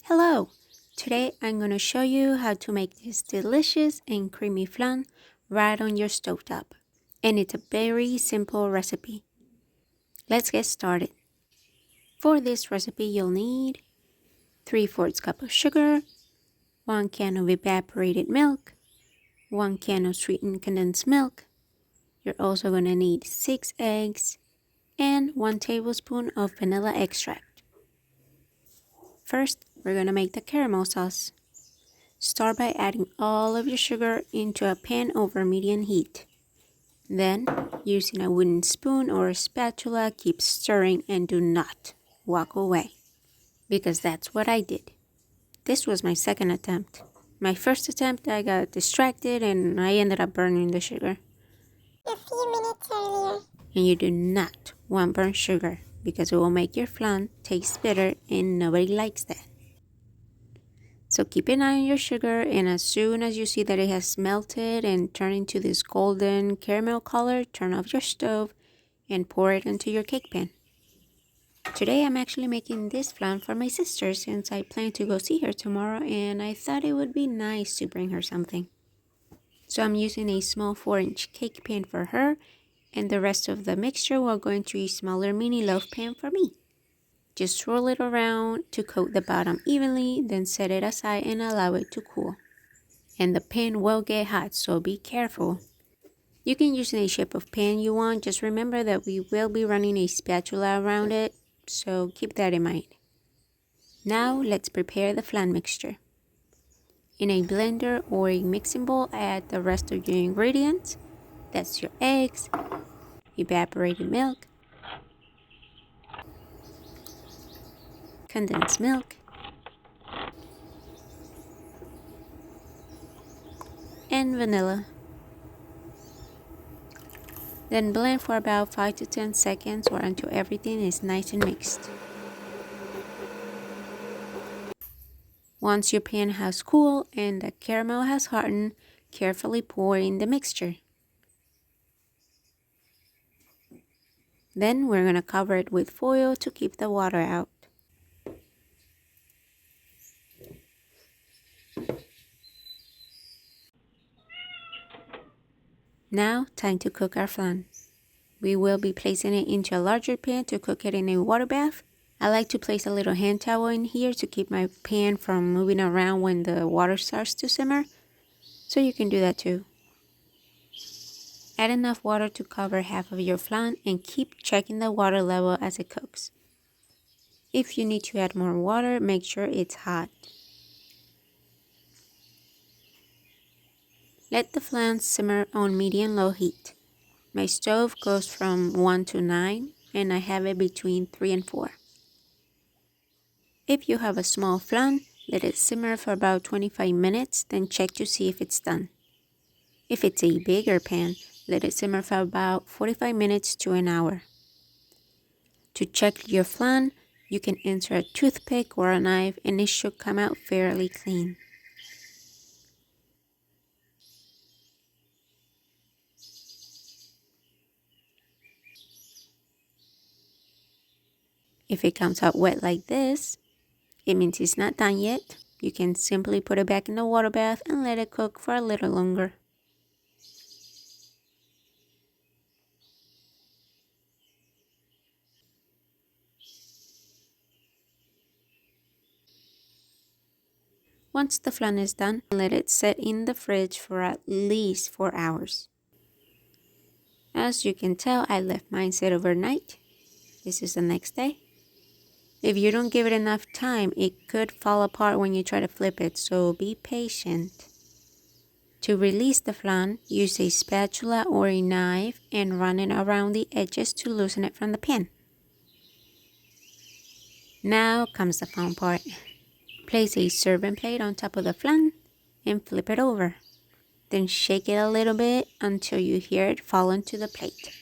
Hello! Today I'm going to show you how to make this delicious and creamy flan right on your stovetop. And it's a very simple recipe. Let's get started. For this recipe you'll need 3/4 cup of sugar, 1 can of evaporated milk, 1 can of sweetened condensed milk. You're also going to need 6 eggs and 1 tablespoon of vanilla extract. First, we're going to make the caramel sauce. Start by adding all of your sugar into a pan over medium heat. Then, using a wooden spoon or a spatula, keep stirring and do not walk away, because that's what I did. This was my second attempt. My first attempt, I got distracted and I ended up burning the sugar. A few minutes earlier. And you do not want burnt sugar, because it will make your flan taste bitter and nobody likes that. So keep an eye on your sugar, and as soon as you see that it has melted and turned into this golden caramel color, turn off your stove and pour it into your cake pan. Today I'm actually making this flan for my sister since I plan to go see her tomorrow and I thought it would be nice to bring her something. So I'm using a small 4-inch cake pan for her, and the rest of the mixture will go into a smaller mini loaf pan for me. Just swirl it around to coat the bottom evenly, then set it aside and allow it to cool. And the pan will get hot, so be careful. You can use any shape of pan you want, just remember that we will be running a spatula around it, so keep that in mind. Now let's prepare the flan mixture. In a blender or a mixing bowl, add the rest of your ingredients. That's your eggs, evaporated milk, condensed milk, and vanilla. Then blend for about 5 to 10 seconds or until everything is nice and mixed. Once your pan has cooled and the caramel has hardened, carefully pour in the mixture. Then we're going to cover it with foil to keep the water out. Now, time to cook our flan. We will be placing it into a larger pan to cook it in a water bath. I like to place a little hand towel in here to keep my pan from moving around when the water starts to simmer, so you can do that too. Add enough water to cover half of your flan and keep checking the water level as it cooks. If you need to add more water, make sure it's hot. Let the flan simmer on medium-low heat. My stove goes from 1 to 9 and I have it between 3 and 4. If you have a small flan, let it simmer for about 25 minutes, then check to see if it's done. If it's a bigger pan, let it simmer for about 45 minutes to an hour. To check your flan, you can insert a toothpick or a knife and it should come out fairly clean. If it comes out wet like this, it means it's not done yet. You can simply put it back in the water bath and let it cook for a little longer. Once the flan is done, let it set in the fridge for at least 4 hours. As you can tell, I left mine set overnight. This is the next day. If you don't give it enough time, it could fall apart when you try to flip it, so be patient. To release the flan, use a spatula or a knife and run it around the edges to loosen it from the pan. Now comes the fun part. Place a serving plate on top of the flan and flip it over. Then shake it a little bit until you hear it fall onto the plate.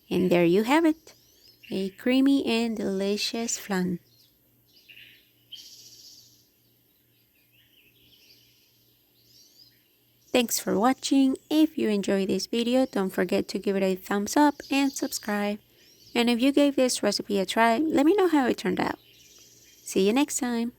And there you have it, a creamy and delicious flan. Thanks for watching. If you enjoyed this video, don't forget to give it a thumbs up and subscribe. And if you gave this recipe a try, let me know how it turned out. See you next time.